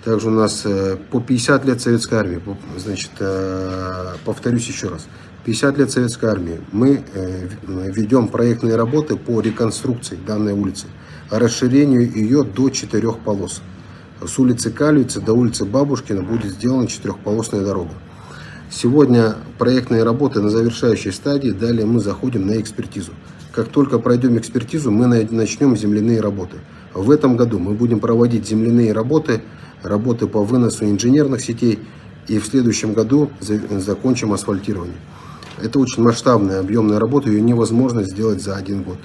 Также у нас по 50 лет Советской Армии, значит, повторюсь еще раз, 50 лет Советской Армии. Мы ведем проектные работы по реконструкции данной улицы, расширению ее до 4 полос. С улицы Калевицы до улицы Бабушкина будет сделана 4-полосная дорога. Сегодня проектные работы на завершающей стадии, далее мы заходим на экспертизу. Как только пройдем экспертизу, мы начнем земляные работы. В этом году мы будем проводить земляные работы по выносу инженерных сетей, и в следующем году закончим асфальтирование. Это очень масштабная, объемная работа, ее невозможно сделать за 1 год.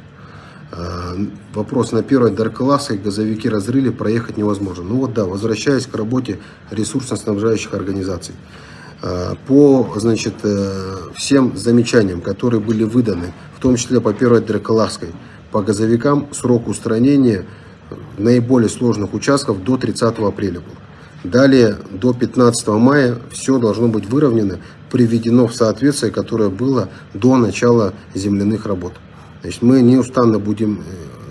Вопрос: на первой Даркалавской газовики разрыли, проехать невозможно. Ну вот да, возвращаясь к работе ресурсно-снабжающих организаций. По, значит, всем замечаниям, которые были выданы, в том числе по первой Даркалавской, по газовикам срок устранения наиболее сложных участков до 30 апреля был. Далее до 15 мая все должно быть выровнено, приведено в соответствие, которое было до начала земляных работ. Значит, мы неустанно будем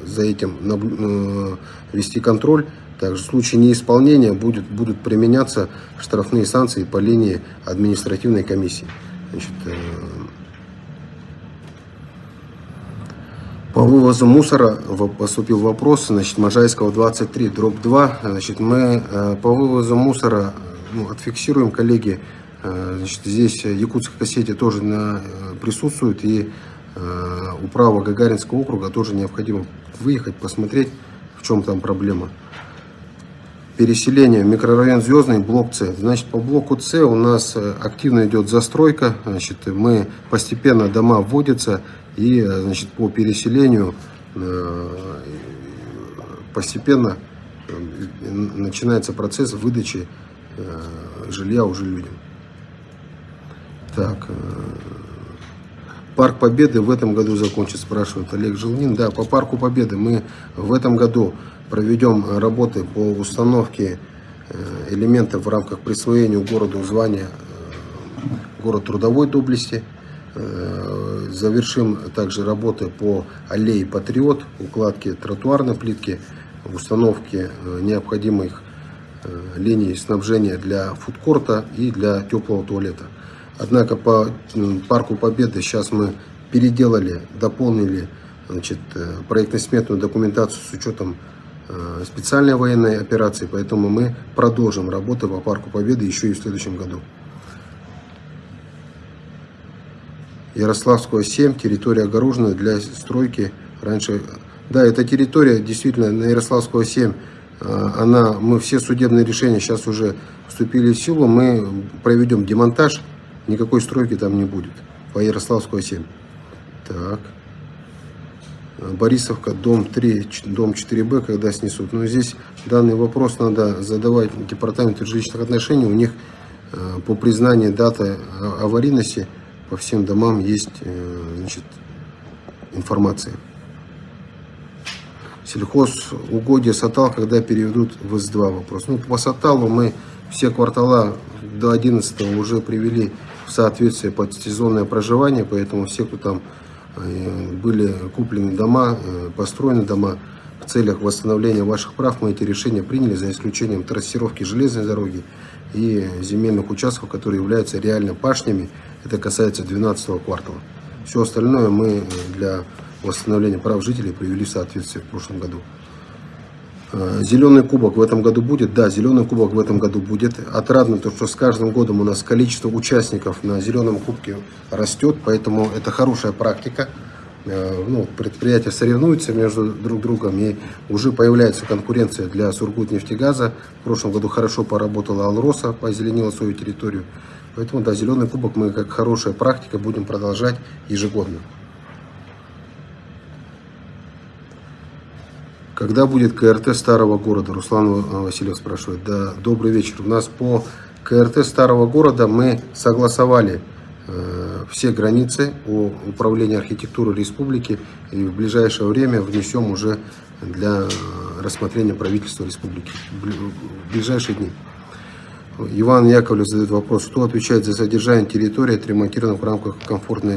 за этим вести контроль. Также в случае неисполнения будут применяться штрафные санкции по линии административной комиссии. Значит, по вывозу мусора поступил вопрос, значит, Можайского 23/2. Значит, мы по вывозу мусора отфиксируем, коллеги. Значит, здесь Якутская Осетия тоже присутствует, и управа Гагаринского округа тоже необходимо выехать, посмотреть, в чем там проблема. Переселение, микрорайон Звездный, блок С. Значит, по блоку С у нас активно идет застройка. Значит, мы постепенно дома вводятся, и, значит, по переселению постепенно начинается процесс выдачи жилья уже людям. Так, Парк Победы в этом году закончится, спрашивает Олег Желнин. Да, по Парку Победы мы в этом году проведем работы по установке элементов в рамках присвоения городу звания город трудовой доблести. Завершим также работы по аллее Патриот, укладке тротуарной плитки, установке необходимых линий снабжения для фудкорта и для теплого туалета. Однако по Парку Победы сейчас мы переделали, дополнили, значит, проектно-сметную документацию с учетом специальной военной операции, поэтому мы продолжим работы по Парку Победы еще и в следующем году. Ярославского 7, территория огорожена для стройки. Раньше, да, эта территория действительно на Ярославского 7, мы все судебные решения сейчас уже вступили в силу, мы проведем демонтаж, никакой стройки там не будет по Ярославского 7. Так. Борисовка, дом 3, дом 4Б, когда снесут. Но здесь данный вопрос надо задавать департаменту жилищных отношений. У них по признанию даты аварийности по всем домам есть, значит, информация. Сельхозугодие Сатал, когда переведут в С2, вопрос. Ну, по Саталу мы все квартала до 11 уже привели в соответствие под сезонное проживание, поэтому все, кто там были куплены дома, построены дома, в целях восстановления ваших прав мы эти решения приняли, за исключением трассировки железной дороги и земельных участков, которые являются реально пашнями. Это касается 12-го квартала. Все остальное мы для восстановления прав жителей привели в соответствие в прошлом году. Зеленый кубок в этом году будет? Да, зеленый кубок в этом году будет. Отрадно то, что с каждым годом у нас количество участников на зеленом кубке растет, поэтому это хорошая практика. Предприятия соревнуются между друг другом, и уже появляется конкуренция для Сургутнефтегаза. В прошлом году хорошо поработала Алроса, позеленила свою территорию. Поэтому, да, зеленый кубок мы, как хорошая практика, будем продолжать ежегодно. Когда будет КРТ Старого Города? Руслан Васильев спрашивает. Да, добрый вечер. У нас по КРТ Старого Города мы согласовали все границы о управлении архитектурой республики, и в ближайшее время внесем уже для рассмотрения правительства республики в ближайшие дни. Иван Яковлев задает вопрос, кто отвечает за содержание территории, отремонтированной в рамках комфортной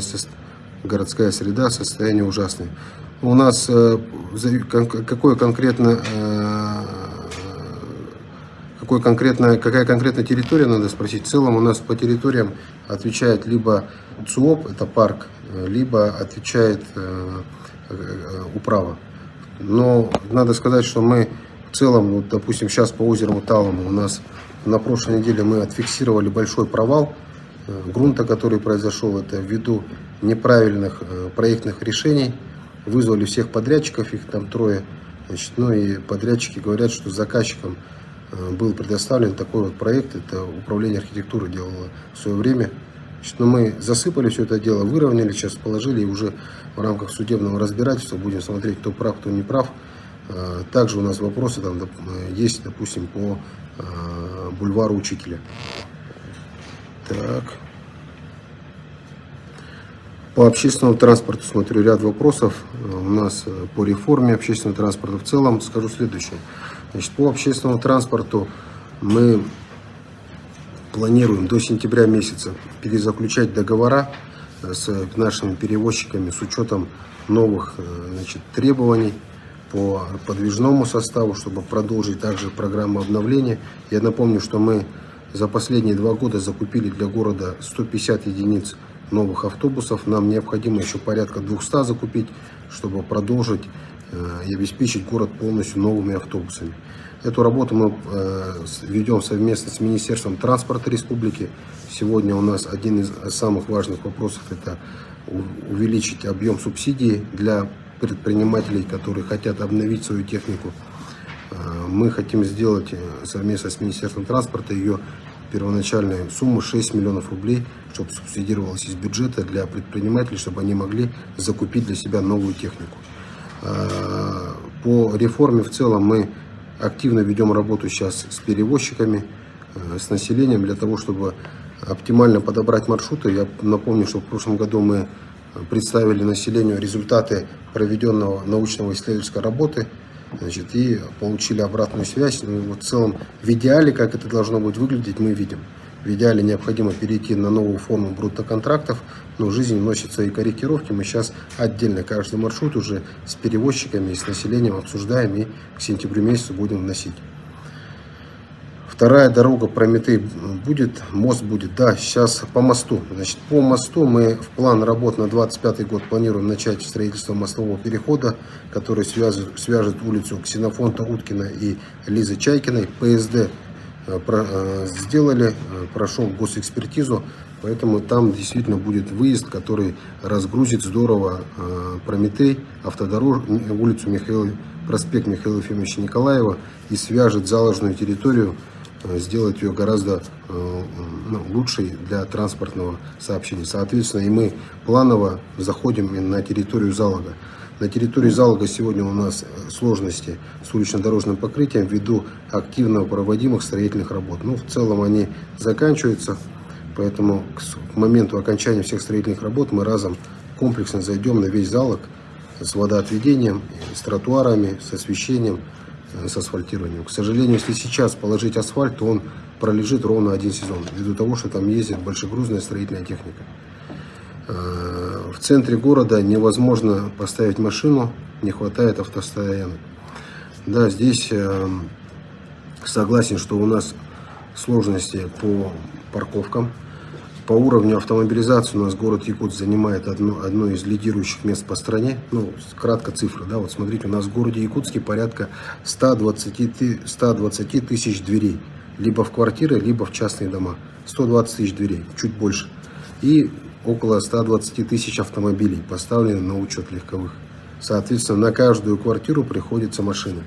городская среда, состояние ужасное. У нас какое конкретно какая конкретная территория, надо спросить. В целом у нас по территориям отвечает либо ЦУОП, это парк, либо отвечает управа. Но надо сказать, что мы в целом, вот, допустим, сейчас по озеру Талому у нас на прошлой неделе мы отфиксировали большой провал грунта, который произошел. Это ввиду неправильных проектных решений. Вызвали всех подрядчиков, их там 3. Значит, ну и подрядчики говорят, что заказчикам был предоставлен такой вот проект. Это управление архитектуры делало в свое время. Значит, ну мы засыпали все это дело, выровняли, сейчас положили, и уже в рамках судебного разбирательства будем смотреть, кто прав, кто не прав. Также у нас вопросы там есть, допустим, по бульвару Учителя. Так. По общественному транспорту смотрю ряд вопросов у нас по реформе общественного транспорта. В целом скажу следующее. Значит, по общественному транспорту мы планируем до сентября месяца перезаключать договора с нашими перевозчиками с учетом новых, значит, требований по подвижному составу, чтобы продолжить также программу обновления. Я напомню, что мы за последние 2 года закупили для города 150 единиц новых автобусов. Нам необходимо еще порядка 200 закупить, чтобы продолжить и обеспечить город полностью новыми автобусами. Эту работу мы ведем совместно с Министерством транспорта республики. Сегодня у нас один из самых важных вопросов – это увеличить объем субсидий для предпринимателей, которые хотят обновить свою технику. Мы хотим сделать совместно с Министерством транспорта ее первоначальную сумму 6 миллионов рублей, чтобы субсидировалось из бюджета для предпринимателей, чтобы они могли закупить для себя новую технику. По реформе в целом мы активно ведем работу сейчас с перевозчиками, с населением для того, чтобы оптимально подобрать маршруты. Я напомню, что в прошлом году мы представили населению результаты проведенного научного исследовательской работы, значит, и получили обратную связь. Ну, вот в целом, в идеале, как это должно будет выглядеть, мы видим. В идеале необходимо перейти на новую форму брутто-контрактов, но в жизни вносят свои корректировки. Мы сейчас отдельно каждый маршрут уже с перевозчиками и с населением обсуждаем и к сентябрю месяцу будем вносить. Вторая дорога Прометей будет, мост будет, да, сейчас по мосту. Значит, по мосту мы в план работ на 2025 год планируем начать строительство мостового перехода, который свяжет улицу Ксенофонта Уткина и Лизы Чайкиной. ПСД сделали, прошел госэкспертизу, поэтому там действительно будет выезд, который разгрузит здорово Прометей, улицу проспект Михаила Ефимовича Николаева и свяжет заложенную территорию, сделать ее гораздо лучшей для транспортного сообщения. Соответственно, и мы планово заходим на территорию Залога. На территории Залога сегодня у нас сложности с улично-дорожным покрытием ввиду активно проводимых строительных работ. Ну, в целом они заканчиваются, поэтому к моменту окончания всех строительных работ мы разом комплексно зайдем на весь Залог с водоотведением, с тротуарами, с освещением, с асфальтированием. К сожалению, если сейчас положить асфальт, то он пролежит ровно 1 сезон, ввиду того, что там ездит большегрузная строительная техника. В центре города невозможно поставить машину, не хватает автостоянок. Да, здесь согласен, что у нас сложности по парковкам. По уровню автомобилизации у нас город Якутск занимает одно из лидирующих мест по стране. Ну, кратко цифры, да, вот смотрите, у нас в городе Якутске порядка 120 тысяч дверей. Либо в квартиры, либо в частные дома. 120 тысяч дверей, чуть больше. И около 120 тысяч автомобилей поставлены на учет легковых. Соответственно, на каждую квартиру приходится машина.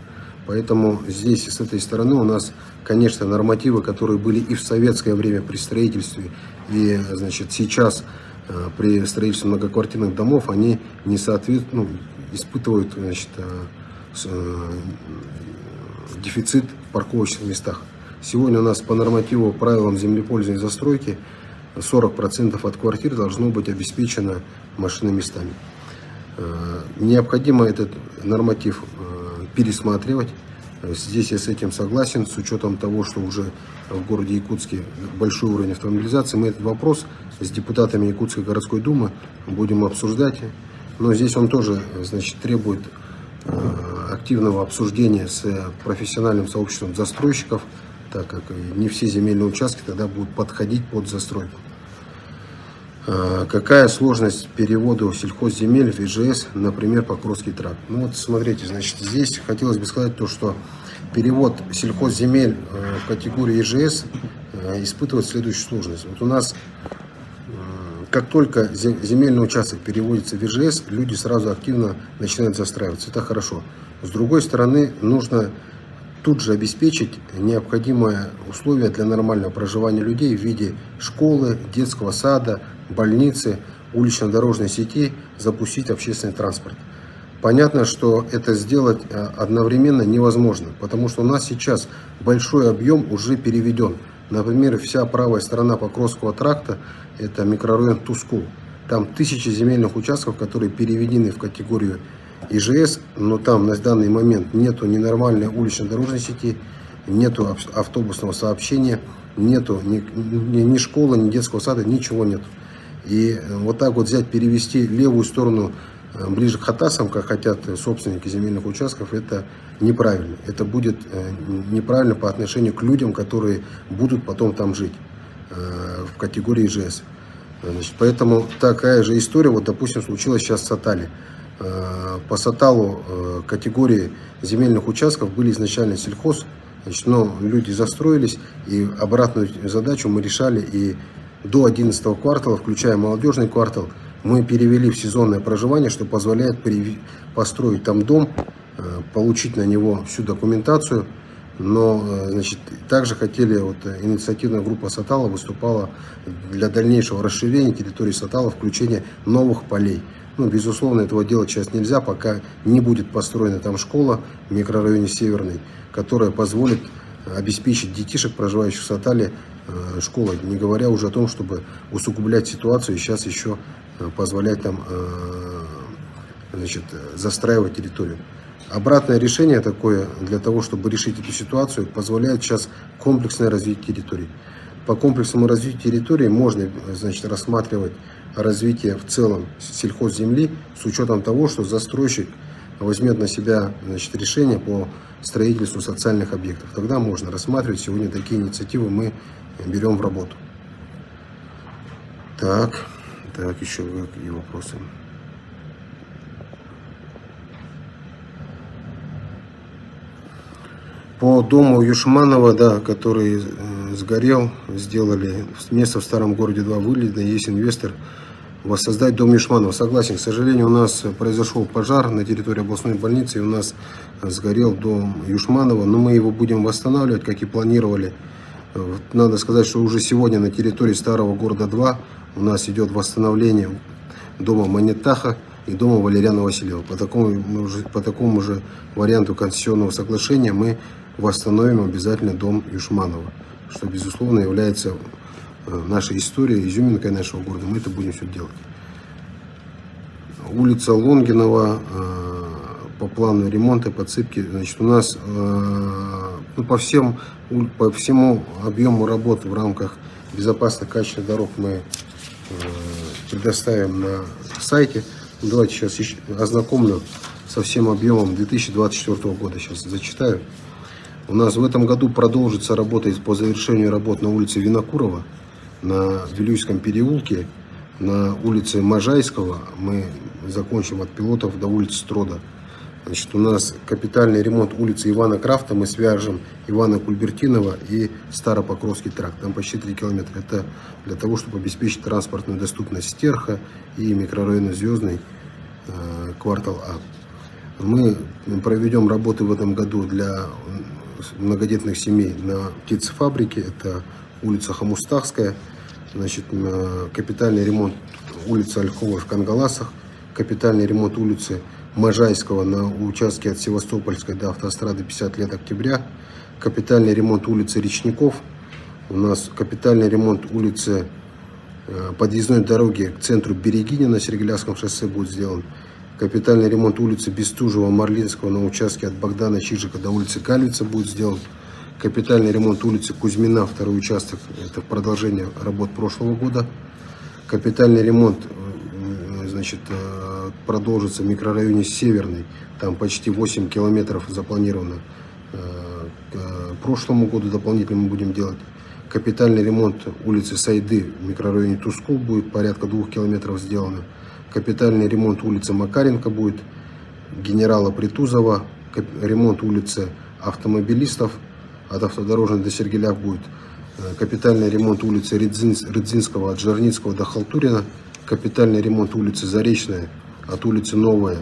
Поэтому здесь, с этой стороны, у нас, конечно, нормативы, которые были и в советское время при строительстве, и, значит, сейчас при строительстве многоквартирных домов, они не соответствуют, испытывают, значит, дефицит в парковочных местах. Сегодня у нас по нормативу правилам землепользования и застройки 40% от квартир должно быть обеспечено машиноместами. Необходимо этот норматив пересматривать. Здесь я с этим согласен, с учетом того, что уже в городе Якутске большой уровень автомобилизации. Мы этот вопрос с депутатами Якутской городской думы будем обсуждать. Но здесь он тоже, значит, требует активного обсуждения с профессиональным сообществом застройщиков, так как не все земельные участки тогда будут подходить под застройку. Какая сложность перевода сельхозземель в ИЖС, например, Покровский тракт? Ну вот смотрите, значит, здесь хотелось бы сказать то, что перевод сельхозземель в категорию ИЖС испытывает следующую сложность. Вот у нас, как только земельный участок переводится в ИЖС, люди сразу активно начинают застраиваться. Это хорошо. С другой стороны, нужно тут же обеспечить необходимые условия для нормального проживания людей в виде школы, детского сада, больницы, улично-дорожной сети, запустить общественный транспорт. Понятно, что это сделать одновременно невозможно, потому что у нас сейчас большой объем уже переведен. Например, вся правая сторона Покровского тракта – это микрорайон Тускул. Там тысячи земельных участков, которые переведены в категорию ИЖС, но там на данный момент нету ни нормальной улично-дорожной сети, нету автобусного сообщения, нету ни школы, ни детского сада, ничего нет. И вот так вот взять, перевести левую сторону ближе к Хатасам, как хотят собственники земельных участков, это неправильно. Это будет неправильно по отношению к людям, которые будут потом там жить в категории ИЖС. Значит, поэтому такая же история, вот, допустим, случилась сейчас в Сатале. По Саталу категории земельных участков были изначально сельхоз, значит, но люди застроились, и обратную задачу мы решали, и до 11 квартала, включая молодежный квартал, мы перевели в сезонное проживание, что позволяет построить там дом, получить на него всю документацию. Но, значит, также хотели, вот инициативная группа Сатала выступала для дальнейшего расширения территории Сатала, включения новых полей. Ну, безусловно, этого делать сейчас нельзя, пока не будет построена там школа в микрорайоне Северный, которая позволит обеспечить детишек, проживающих в Сатале, школой, не говоря уже о том, чтобы усугублять ситуацию и сейчас еще позволять там, значит, застраивать территорию. Обратное решение такое, для того, чтобы решить эту ситуацию, позволяет сейчас комплексное развитие территории. По комплексному развитию территории можно, значит, рассматривать развитие в целом сельхозземли с учетом того, что застройщик возьмет на себя, значит, решение по строительству социальных объектов. Тогда можно рассматривать. Сегодня такие инициативы мы берем в работу. Так, еще какие вопросы? По дому Юшманова, да, который сгорел, сделали место в старом городе 2 вылета, есть инвестор. Воссоздать дом Юшманова. Согласен, к сожалению, у нас произошел пожар на территории областной больницы, и у нас сгорел дом Юшманова, но мы его будем восстанавливать, как и планировали. Надо сказать, что уже сегодня на территории старого города 2 у нас идет восстановление дома Манитаха и дома Валериана Васильева. По такому же варианту концессионного соглашения мы восстановим обязательно дом Юшманова, что, безусловно, является нашей историей, изюминкой нашего города. Мы это будем все делать. Улица Лонгинова, по плану ремонта, подсыпки, значит, у нас по всему объему работ в рамках безопасных качественных дорог мы предоставим на сайте. Давайте сейчас ознакомлю со всем объемом 2024 года. Сейчас зачитаю. У нас в этом году продолжится работа по завершению работ на улице Винокурова, на Вилюйском переулке, на улице Можайского. Мы закончим от Пилотов до улицы Строда. Значит, у нас капитальный ремонт улицы Ивана Крафта. Мы свяжем Ивана Кульбертинова и Старопокровский тракт. Там почти 3 километра. Это для того, чтобы обеспечить транспортную доступность Стерха и микрорайона Звездный, квартал А. Мы проведем работы в этом году для многодетных семей на птицефабрике. Это улица Хамустахская. Значит, капитальный ремонт улицы Ольховой в Кангаласах. Капитальный ремонт улицы Можайского на участке от Севастопольской до автострады 50 лет октября. Капитальный ремонт улицы Речников. У нас капитальный ремонт улицы подъездной дороги к центру Берегиня на Сергеляском шоссе будет сделан. Капитальный ремонт улицы Бестужева-Марлинского на участке от Богдана Чижика до улицы Кальвица будет сделан. Капитальный ремонт улицы Кузьмина, второй участок, это продолжение работ прошлого года. Капитальный ремонт, значит, продолжится в микрорайоне Северный. Там почти 8 километров запланировано прошлому году дополнительно мы будем делать. Капитальный ремонт улицы Сайды в микрорайоне Тускул будет, порядка 2 километров сделано. Капитальный ремонт улицы Макаренко будет, генерала Притузова. Ремонт улицы автомобилистов от Автодорожной до Сергеляк будет. Капитальный ремонт улицы Рыдзинского от Жарницкого до Халтурина. Капитальный ремонт улицы Заречная от улицы Новая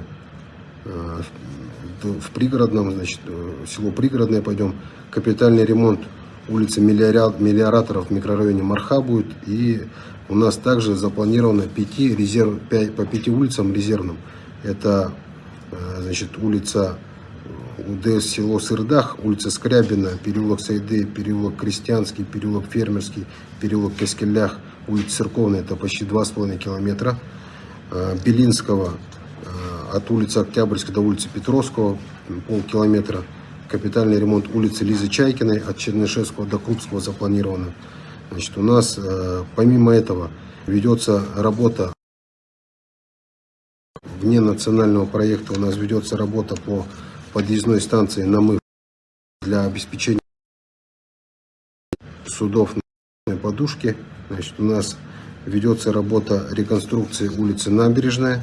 в Пригородном, значит, село Пригородное пойдем. Капитальный ремонт улицы Мелиораторов в микрорайоне Марха будет. И у нас также запланировано по 5 улицам резервным. Это, значит, улица УДС село Сырдах, улица Скрябина, переулок Сайды, переулок Крестьянский, переулок Фермерский, переулок Кескелях, улица Церковная, это почти 2,5 километра. Белинского от улицы Октябрьской до улицы Петровского полкилометра. Капитальный ремонт улицы Лизы Чайкиной от Чернышевского до Крупского запланировано. Значит, у нас помимо этого ведется работа вне национального проекта, у нас ведется работа по подъездной станции Намыв для обеспечения судов на подушке. Значит, у нас ведется работа реконструкции улицы Набережная,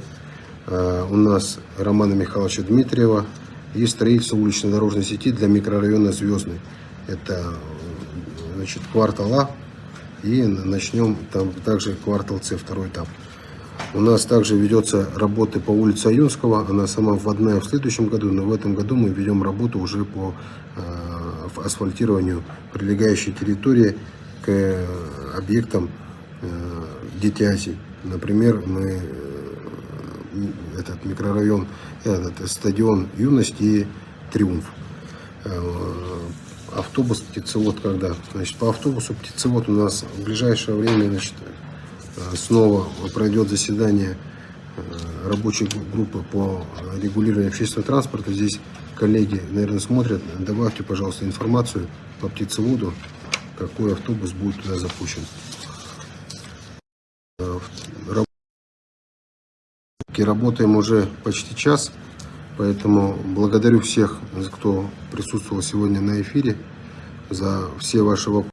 у нас Романа Михайловича Дмитриева и строительство улично-дорожной сети для микрорайона Звездный. Это, значит, квартал А, и начнем там также квартал С, второй этап. У нас также ведется работа по улице Аюнского, она сама вводная в следующем году, но в этом году мы ведем работу уже по асфальтированию прилегающей территории к объектам Детяси. Например, мы этот микрорайон, это стадион Юность и Триумф. Автобус птицевод когда? Значит, по автобусу птицевод у нас в ближайшее время, значит, снова пройдет заседание рабочей группы по регулированию общественного транспорта. Здесь коллеги, наверное, смотрят. Добавьте, пожалуйста, информацию по птицеводу, какой автобус будет туда запущен. Работаем уже почти час, поэтому благодарю всех, кто присутствовал сегодня на эфире, за все ваши вопросы.